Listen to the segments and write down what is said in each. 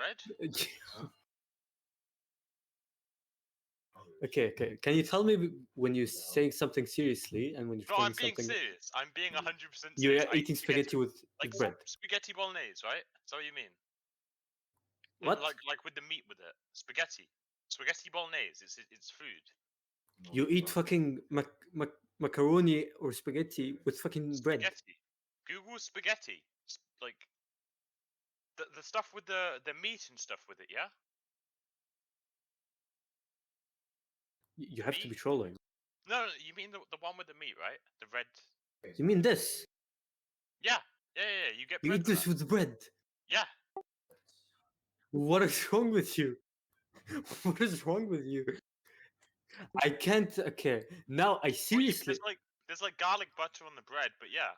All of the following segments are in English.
bread? Okay. Can you tell me when you're saying something seriously and when you're No, saying I'm being something? serious. I'm being 100% serious. You're I eat eating spaghetti with like bread. spaghetti bolognese, right? Is that what you mean? What? Like with the meat with it. Spaghetti bolognese. It's food. You eat fucking macaroni or spaghetti with fucking bread. Spaghetti. Google spaghetti. Like the stuff with the meat and stuff with it. Yeah. You have to be Meat? trolling. No, you mean the one with the meat, right? The red. You mean this? Yeah. You get You bread eat with this that. with bread? Yeah. What is wrong with you? What is wrong with you? I can't. Okay, now I seriously. There's like garlic butter on the bread, but yeah.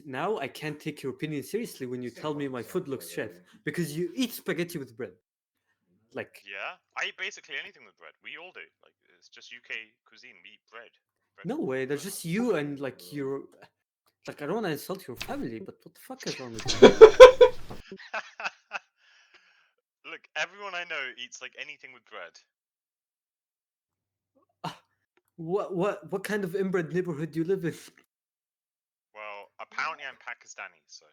Now I can't take your opinion seriously when you tell me my food looks shit because you eat spaghetti with bread. Like, Yeah, I eat basically anything with bread. We all do. Like it's just UK cuisine. We eat bread. no way. That's just you and like your. Like, I don't want to insult your family, but what the fuck is wrong with you? Look, everyone I know eats like anything with bread. What kind of inbred neighborhood do you live in? Well, apparently I'm Pakistani, so.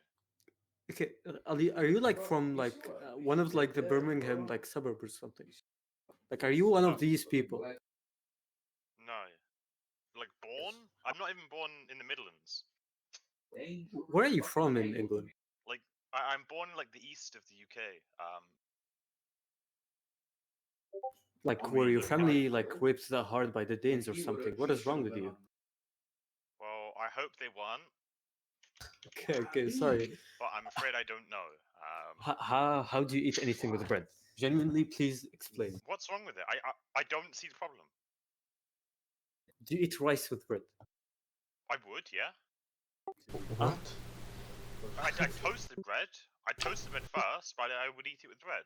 Okay, Ali, are you like from like one of like the Birmingham like suburb or something? Like, are you one of these people? No. Like born? I'm not even born in the Midlands. Where are you from in England? Like I'm born in like the east of the UK. Like, where your family like raped that hard by the Danes or something? What is wrong with you? Well, I hope they won, Okay, sorry. but I'm afraid I don't know. How do you eat anything with bread? Genuinely, please explain. What's wrong with it? I don't see the problem. Do you eat rice with bread? I would, yeah. What? I toast the bread. I toast the bread first, but I would eat it with bread.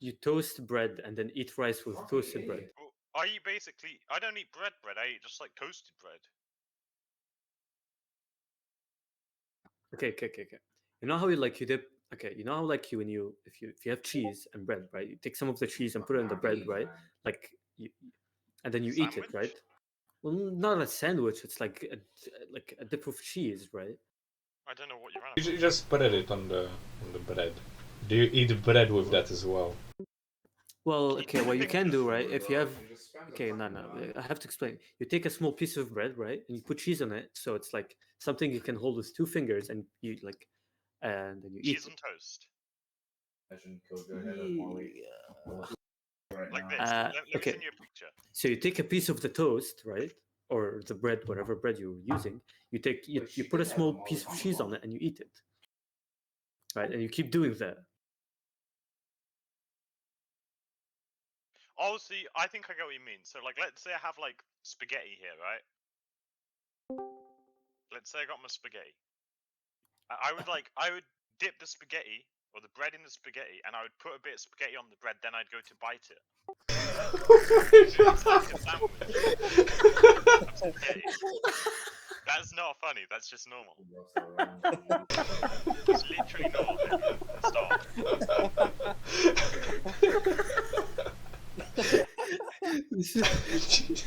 You toast bread and then eat rice with toasted bread. Well, I eat basically. I don't eat bread. I eat just like toasted bread. Okay. You know how you dip. Okay, you know how like you when you if you have cheese and bread, right? You take some of the cheese and put it in the bread, right? Like you, and then you eat it, Sandwich? right? Well, not a sandwich. It's like a dip of cheese, right? I don't know what you're on You about. just put it on the bread. Do you eat bread with that as well? Well, okay, what you can do, right? If you have, okay, no, I have to explain. You take a small piece of bread, right, and you put cheese on it, so it's like something you can hold with two fingers, and you like, and then you eat Cheese on it. toast. Yeah. Like this. Let me Okay, send you a picture. so you take a piece of the toast, right, or the bread, whatever bread you're using. You put a small piece of cheese on it, and you eat it, right, and you keep doing that. Oh, see, I think I get what you mean. So, like, let's say I have like spaghetti here, right? Let's say I got my spaghetti. I would dip the spaghetti or the bread in the spaghetti, and I would put a bit of spaghetti on the bread. Then I'd go to bite it. It's like a sandwich of spaghetti. That's not funny. That's just normal. It's literally normal. Stop. I don't see the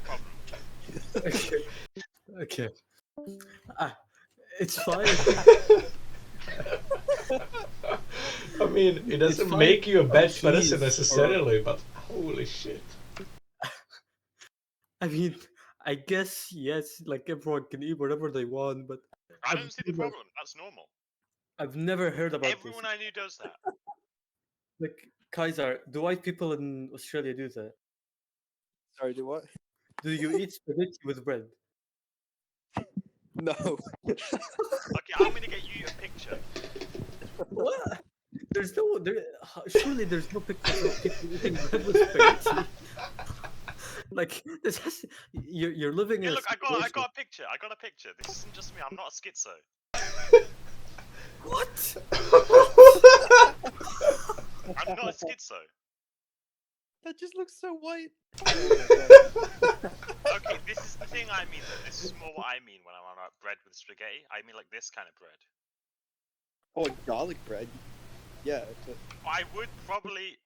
problem. Okay. It's fine. I mean, it doesn't fine. make you a bad Cheese person or- necessarily, but holy shit. I mean, I guess yes, like everyone can eat whatever they want, but I don't see the problem. That's normal. I've never heard about Everyone I knew does that. this. Like, Kaiser, do white people in Australia do that? Sorry, do what? Do you eat spaghetti with bread? No. Okay, I'm gonna get you a picture. What? Surely there's no picture of people eating bread with spaghetti. Like, you're living in Hey, a look, I situation. got a picture. I got a picture. This isn't just me. I'm not a schizo. What? I'm not a schizo. That just looks so white. Okay, this is the thing I mean though. This is more what I mean when I'm on about bread with spaghetti. I mean like this kind of bread. Oh, garlic bread. Yeah. But... I would probably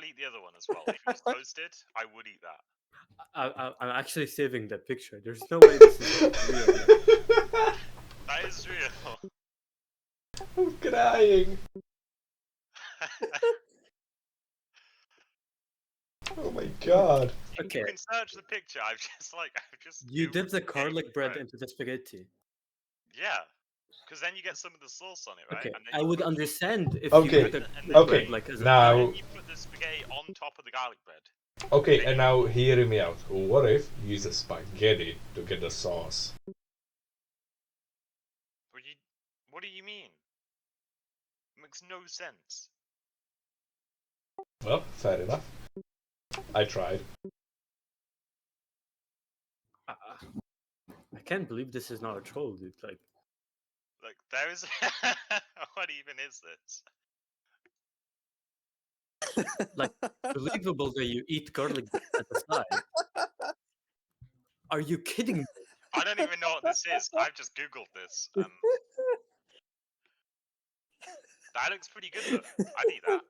eat the other one as well. If it was toasted, I would eat that. I'm actually saving that picture. There's no way this is real. That is real. I'm crying. Oh my god. Okay. You can search the picture. I've just. You Googled dip the spaghetti garlic with bread into the spaghetti. Yeah, because then you get some of the sauce on it, right? Okay, And then I you would put- understand if Okay, you put and the then- okay, bread like as a now- and then you put the spaghetti on top of the garlic bread. Okay, and now hear me out. What if you use the spaghetti to get the sauce? What do you mean? It makes no sense. Well, fair enough. I tried. I can't believe this is not a troll, dude. Like, Like there is. What even is this? believable that you eat garlic at the side. Are you kidding me? I don't even know what this is. I've just googled this. That looks pretty good though. I'd eat that.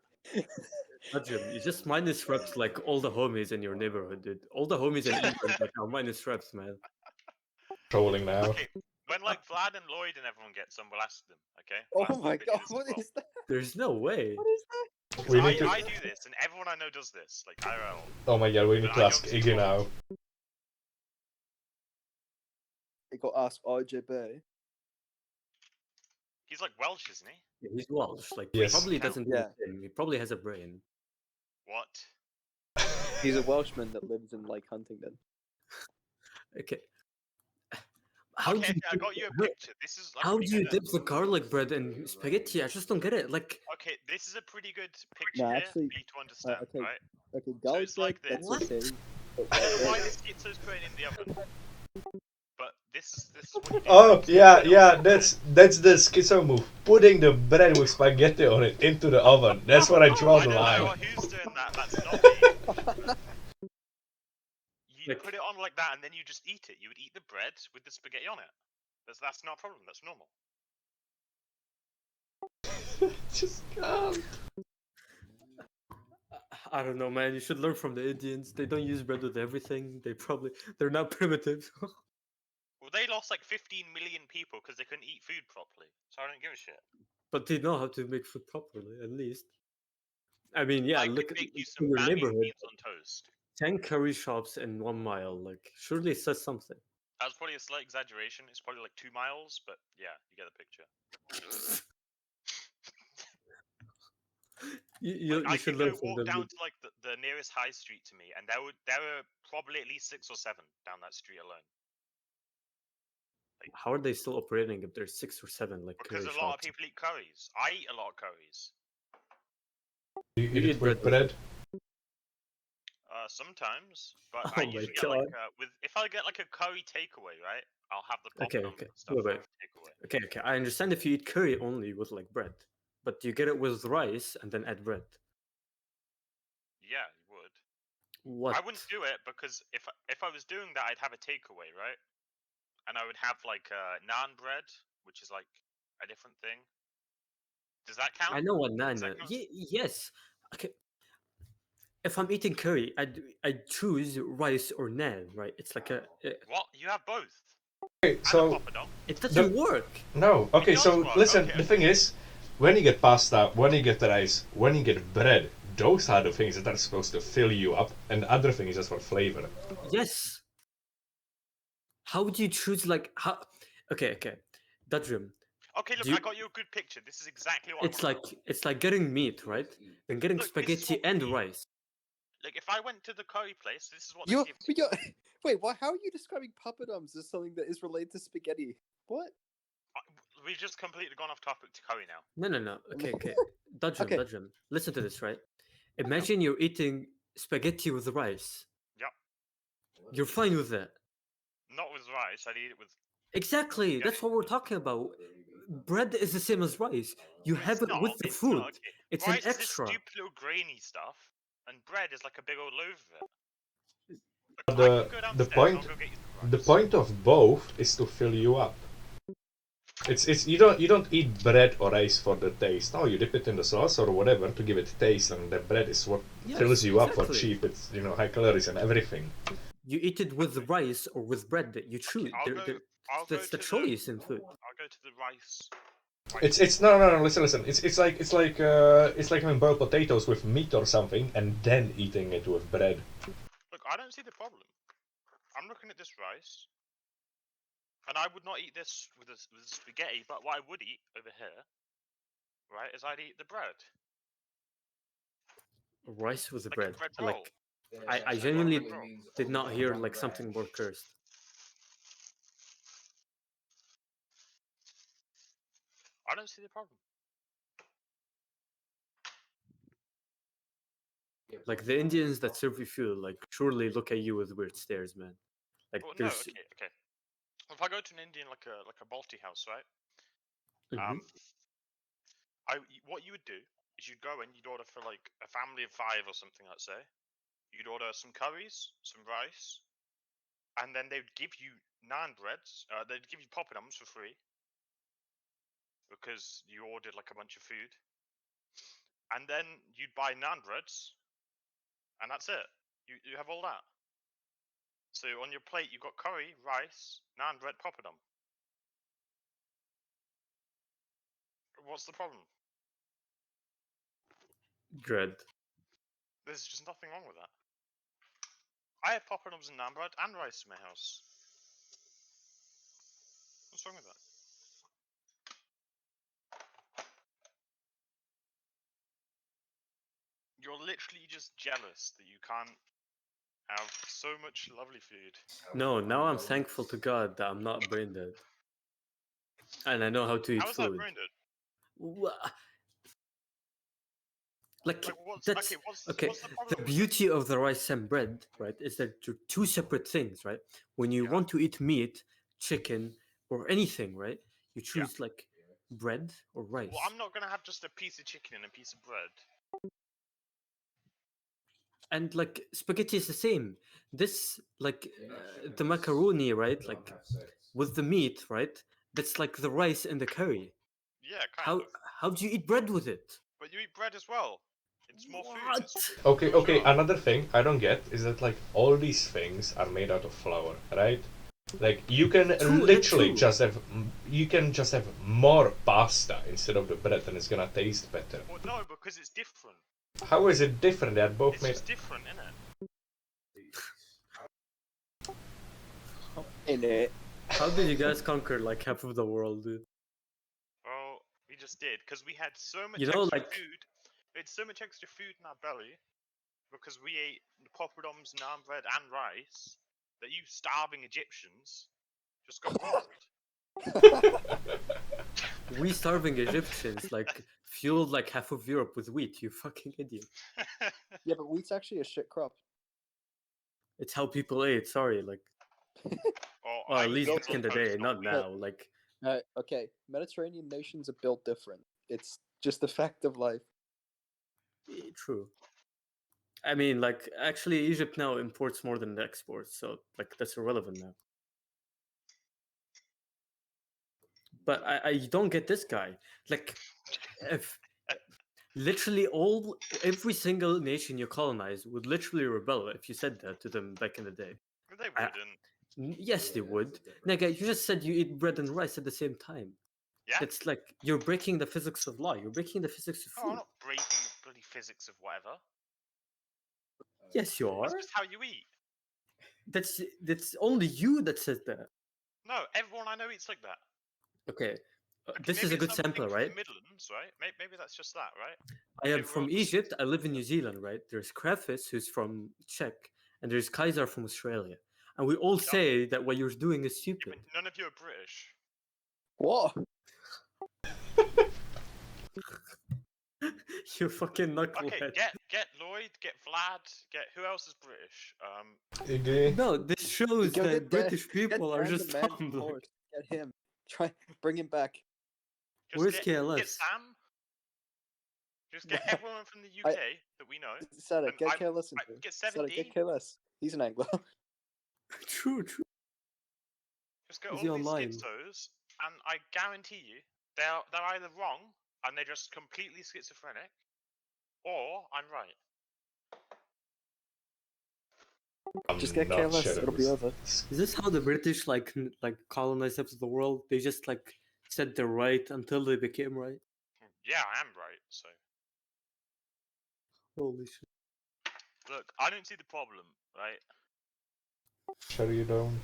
Adrian, you just minus reps like all the homies in your neighborhood, dude. All the homies in England like are minus reps, man. Trolling now. Okay, when like Vlad and Lloyd and everyone gets some, we'll ask them. Okay. Oh Vlad, my we'll do god, this as what well. is that? There's no way. What is that? 'Cause We need to- I do this, and everyone I know does this. Like IRL. Oh my god, we need But to I ask don't see Iggy trolls. now. You got to ask RJB. He's like Welsh, isn't he? Yeah, he's Welsh. Like, Yes. he probably doesn't do Yeah. a thing. He probably has a brain. What? He's a Welshman that lives in like Huntingdon. Okay. How Okay, do you I got you a picture. This is a how pretty do you good, dip the garlic bread in spaghetti? I just don't get it. Like, Okay, this is a pretty good picture Nah, here actually, for you to understand, okay. right? Okay, garlic it's bread, like that's this. okay. But I don't know why white this pizza's putting in the oven. But this is what you do. Oh like, yeah, put it on yeah, top of it. that's the schizo move. Putting the bread with spaghetti on it into the oven. That's what I draw I the don't know line. who's doing that. That's not me. You Like- put it on like that, and then you just eat it. You would eat the bread with the spaghetti on it. That's not a problem. That's normal. Just can't. I don't know, man. You should learn from the Indians. They don't use bread with everything. They're not primitive. Well, they lost like 15 million people because they couldn't eat food properly. So I don't give a shit. But they know how to make food properly, at least. I mean, yeah, I look could at make you in some your banging neighborhood. beans on toast. 10 curry shops in 1 mile. Like, surely it says something. That's probably a slight exaggeration. It's probably like 2 miles, but yeah, you get the picture. You I should could learn go from walk them. down dude. to like the nearest high street to me, and there were probably at least 6 or 7 down that street alone. How are they still operating if there's 6 or 7 like Because curry a lot of shops? people eat curries. I eat a lot of curries. Do you You eat it eat with bread with bread? Sometimes, but Oh I my usually get like God. if I get like a curry takeaway, right? I'll have the Okay, popcorn okay. stuff Wait, from wait. the takeaway. Okay. I understand if you eat curry only with like bread, but you get it with rice and then add bread. Yeah, you would. What? I wouldn't do it because if I was doing that, I'd have a takeaway, right? And I would have like naan bread, which is like a different thing. Does that count? I know what Does naan. that count? Yes. Okay. If I'm eating curry, I choose rice or naan, right? It's like What? You have both. Okay, And a so poppadom. it doesn't work. no. Okay, does so work, listen. okay, The thing is, when you get pasta, when you get rice, when you get bread, those are the things that are supposed to fill you up, and the other thing is just for flavor. Yes. How would you choose like how? Okay. Dudrum. Okay, look, Do you- I got you a good picture. This is exactly what It's I want. like getting meat, right? Then getting Look, this is spaghetti what we and eat. rice. Like if I went to the curry place, this is what You, they give. but you're, wait, what? How are you describing poppadoms as something that is related to spaghetti? What? We've just completely gone off topic to curry now. No. Okay. Dudrum, Okay. Dudrum. Listen to this, right? Imagine you're eating spaghetti with rice. Yep. You're fine with that. Not with rice. I'd eat it with. Exactly. That's what we're talking about. Bread is the same as rice. You have It's it with not, the it's food. not, okay. It's Rice an is this extra. stupid little grainy stuff, and bread is like a big old loaf of it. The- Look, I can go the downstairs, point- I'll go get you some The rice. point of both is to fill you up. It's you don't eat bread or rice for the taste. No, you dip it in the sauce or whatever to give it taste, and the bread is what Yes, fills you up for exactly. cheap. It's high calories and everything. You eat it with rice or with bread. That you choose. I'll go That's the to choice in food. I'll go to the rice. It's no. Listen. It's like having boiled potatoes with meat or something, and then eating it with bread. Look, I don't see the problem. I'm looking at this rice, and I would not eat this with spaghetti. But what I would eat over here, right, is I'd eat the bread. Rice with the Like bread. a bread roll. Like I genuinely Means did not hear like something more cursed. I don't see the problem. Like the Indians that serve you food, like surely look at you with weird stares, man. Like Well, no, there's okay. If I go to an Indian like a Balti house, right? Mhm. What you would do is you'd go in, you'd order for like a family of 5 or something, let's say. You'd order some curries, some rice, and then they'd give you naan breads. They'd give you poppadoms for free because you ordered like a bunch of food. And then you'd buy naan breads, and that's it. You have all that. So on your plate, you've got curry, rice, naan bread, poppadom. What's the problem? dread. There's just nothing wrong with that. I have poppadoms and naan bread and rice in my house. What's wrong with that? You're literally just jealous that you can't have so much lovely food. No, now I'm thankful to God that I'm not brain dead. And I know how to eat How is that food. brain dead? Like Like, what's that's what's okay. the problem The with beauty of the rice and bread, right, is that you're two separate things, right? When you Yeah. want to eat meat, chicken, or anything, right, you Yeah. choose like bread or rice. Well, I'm not gonna have just a piece of chicken and a piece of bread. And like spaghetti is the same. This like the macaroni, right? Like with the meat, right? That's like the rice and the curry. Yeah, kind of. How do you eat bread with it? But you eat bread as well. It's more food. What? Okay, For okay. sure. Another thing I don't get is that like all these things are made out of flour, right? Like you can literally true. just have more pasta instead of the bread, and it's gonna taste better. Well, no, because it's different. How is it different? They are both It's made. just different, innit? In it. How did you guys conquer like half of the world, dude? Well, we just did because we had so much You know, extra like- food. We had so much extra food in our belly because we ate poppadoms, naan bread, and rice that you starving Egyptians just got robbed. We starving Egyptians like fueled like half of Europe with wheat. You fucking idiot. Yeah, but wheat's actually a shit crop. It's how people ate. Sorry, like Or well, I at eat least it back in on the day, toast, not wheat. now. Like Okay, Mediterranean nations are built different. It's just a fact of life. true. I mean, like actually, Egypt now imports more than it exports, so like that's irrelevant now. But I don't get this guy. Like, if literally every single nation you colonize would literally rebel if you said that to them back in the day. They I- wouldn't. Yes, they would. Nigga, you just said you eat bread and rice at the same time. Yeah. It's like you're breaking the physics of law. You're breaking the physics of No, I'm food. not breaking the bloody physics of whatever. Yes, you That's are. just how you eat. That's only you that says that. No, everyone I know eats like that. Okay, Okay, this is maybe a good it's something sample, from right? the Midlands, right? Maybe that's just that, right? I am Maybe from we're all- Egypt. I live in New Zealand, right? There's Krafis, who's from Czech, and there's Kaiser from Australia. And we all say that what you're doing is Yeah, stupid. but none of you are British. What? You fucking knucklehead. Okay, get Lloyd, get Vlad, get who else is British? Iggy. No, this shows Go that get British get people are Dan the just man from dumb. Like, Horse. Get him. Bring him back. Just Where's get KLS? Sam. Just get everyone from the UK that we know. Sada, And get I'm- careless into I it. get Sada, 70. get careless. He's an angler. True. Just get Is all he these online? schizos, and I guarantee you, they're either wrong and they're just completely schizophrenic, or I'm right. I'm Just get not careless. sure of It'll be this. over. Is this how the British like colonized half of the world? They just like said they're right until they became right. Yeah, I am right. So Holy shit! look, I don't see the problem, right? Sure you don't.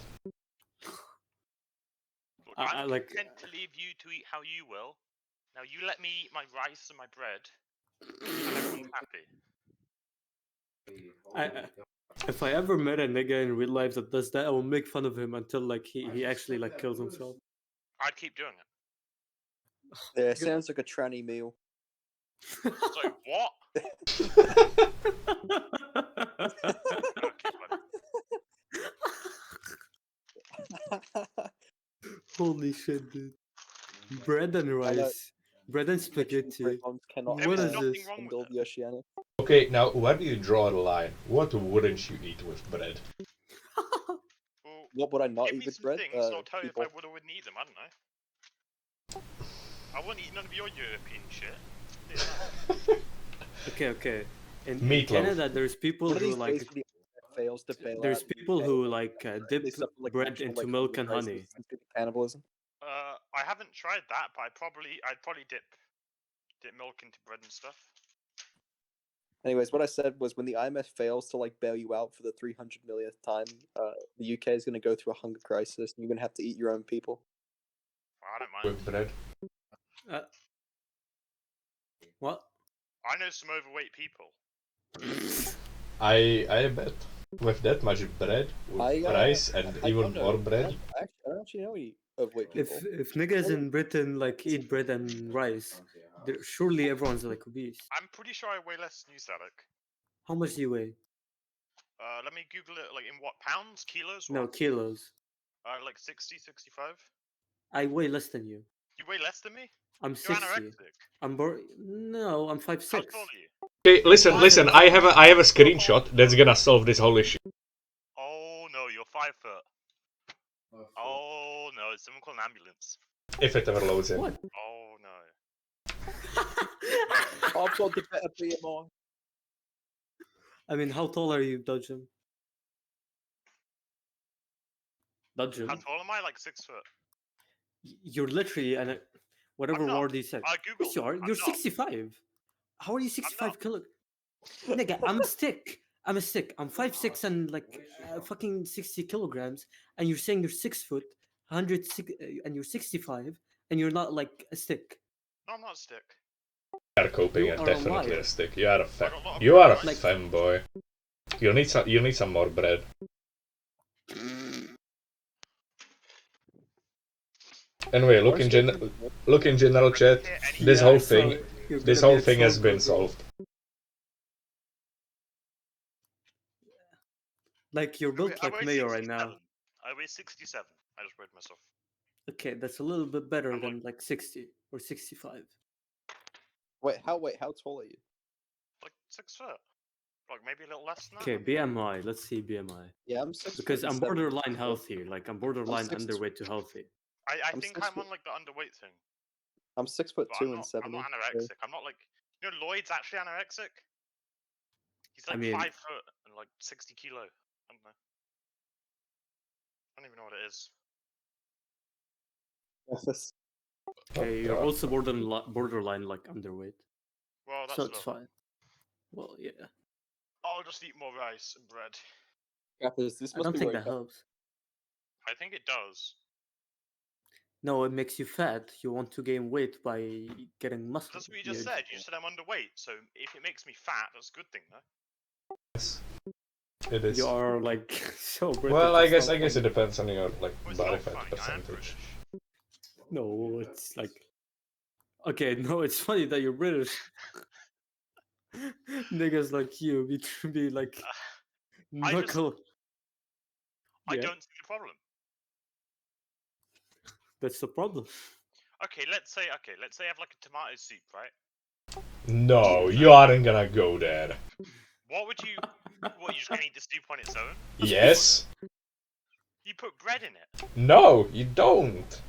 Look, I I'm like. content to leave you to eat how you will. Now you let me eat my rice and my bread, and everyone's happy. If I ever met a nigga in real life that does that, I will make fun of him until like he actually like kills himself. I'd keep doing it. Yeah, sounds like a tranny meal. So what? Okay, buddy. Holy shit, dude! Bread and rice, bread and spaghetti. Cannot What There is is this? nothing wrong with handle it. the oceanic. Okay, now where do you draw the line? What wouldn't you eat with bread? Well, What would I not give eat me with some bread? things, and I'll tell you People. if I would or wouldn't eat them. I don't know. I wouldn't eat none of your European shit. Okay. In Meatloaf. Canada, there's people One of who these like. days, when the IMF fails to bail There's out the people UK, who like they dip suffer, like, bread actual, into like, milk hunger and crisis honey. and stupid cannibalism. I haven't tried that, but I'd probably dip milk into bread and stuff. Anyways, what I said was when the IMF fails to like bail you out for the 300 millionth time, the UK is going to go through a hunger crisis, and you're going to have to eat your own people. I don't mind. With bread? What? I know some overweight people. I bet with that much bread, with rice and I even don't know. more bread. I don't actually know any overweight people. If niggas in Britain like eat bread and rice, surely everyone's like obese. I'm pretty sure I weigh less than you, Sadek. How much do you weigh? Let me Google it. Like in what pounds, kilos? No, What? kilos. Like 60, 65. I weigh less than you. You weigh less than me? I'm You're 60. anorexic. No, I'm 5'6". How tall are you? Okay, listen. I have a screenshot that's gonna solve this whole issue. Oh no, you're 5 foot. Oh no, someone call an ambulance. If it ever loads in. What? Oh no. I've got the better BMI. I mean, how tall are you, Dudgeon? Dudgeon? How tall am I? Like 6 foot. You're literally whatever I'm not. word he said. I googled. Yes, you are. I'm You're not. 65. How are you 65 not. kilo? Nigga, I'm a stick. I'm 5'6" and like fucking 60 kilograms, and you're saying you're 6 foot, 106, and you're 65, and you're not like a stick. No, I'm not a stick. You are coping You and are a definitely liar. a stick. You are a I got a lot of You are a bread, right? femboy. You need some more bread. Anyway, look in general chat. This Yeah, whole so thing you're this gonna be whole a thing has troll been code, bro. solved. Like you're built I like weigh Mayo right 67. now. I weigh 67. I just weighed myself. Okay, that's a little bit better I'm than like 60 or 65. Wait, how tall are you? Like 6 foot. Like maybe a little less than Okay, that. BMI. Let's see BMI. Yeah, I'm 6 Because foot I'm and 7 borderline inches. healthy. Like I'm borderline 6 underweight to healthy. I I'm think 6 I'm on foot. like the underweight thing. I'm 6'2" But and 7 I'm not inches. anorexic. I'm not like, you know, Lloyd's actually anorexic. He's I like mean- 5 foot and like 60 kilo. I don't know. I don't even know what it is. Yes. Okay, you're also borderline like underweight. Well, that's So it's low. fine. Well, yeah. I'll just eat more rice and bread. Gappers, this I must don't be think where that helps. I think it does. No, it makes you fat. You want to gain weight by getting muscle. That's what you just said. You just said I'm underweight. So if it makes me fat, that's a good thing, though. Yes, it is. You are like so British. Well, I it's guess not it funny. depends on your like Well, it's body not fat funny. I am percentage. British. No, it's like okay. No, it's funny that you're British. Niggas like you be like I just- knuckle. I Yeah, don't see the problem. that's the problem. Okay, let's say I have like a tomato soup, right? No, you aren't gonna go there. What would you? What, you just gonna eat the soup on its own? Yes? You put bread in it. No, you don't.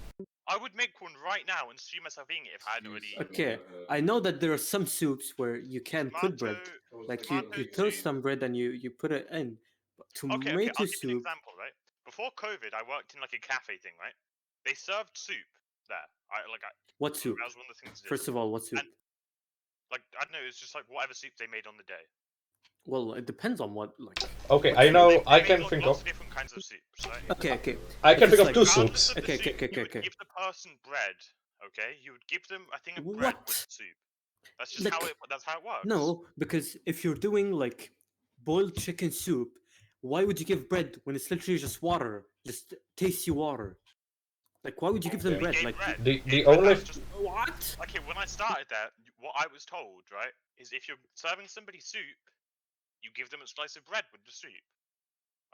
I would make one right now and see myself eating it if I hadn't already eaten. Okay, I know that there are some soups where you can put bread. Like you tomato toast soup. some bread and you put it in. But Okay, tomato I'll give you an soup. example, right? Before COVID, I worked in like a cafe thing, right? They served soup there. What soup? That was one of the things. First of all, what soup? And, I don't know. It's just like whatever soup they made on the day. Well, it depends on what like. Okay, what I soup. know. They I made can lots think of of. different kinds of soups, right? Okay. I If can think it's of two like- soups. Regardless of the Okay, soup, okay, you would okay. give the person bread. Okay, you would give them, I think, a bread with What? the soup. That's just how Like, it. That's how it works. No, because if you're doing like boiled chicken soup, why would you give bread when it's literally just water, just tasty water? Like, why would you give them Yeah. bread? Gave Like, bread. The Gave bread, only that was just what? okay. When I started there, what I was told, right, is if you're serving somebody soup, you give them a slice of bread with the soup,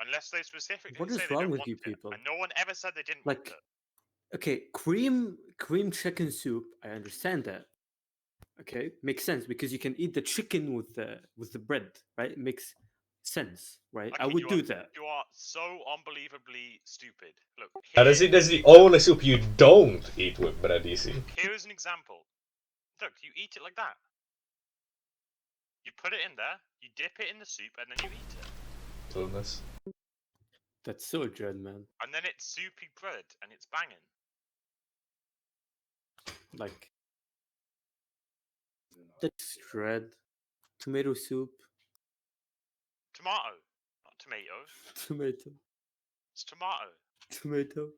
unless they specifically What say is they wrong don't with want you it. people? And no one ever said they didn't Like, want it. Okay, cream chicken soup. I understand that. Okay, makes sense because you can eat the chicken with the bread, right? It makes sense, right? I Okay, would do that. You are so unbelievably stupid. Look, that's the only soup you don't eat with bread, you see. here is an example. Look, you eat it like that. You put it in there, you dip it in the soup, and then you eat it. Goodness. That's so dread, man. And then it's soupy bread, and it's banging. Like, that's dread. Tomato soup. Tomato, not tomato. Tomato. It's tomato. Tomato.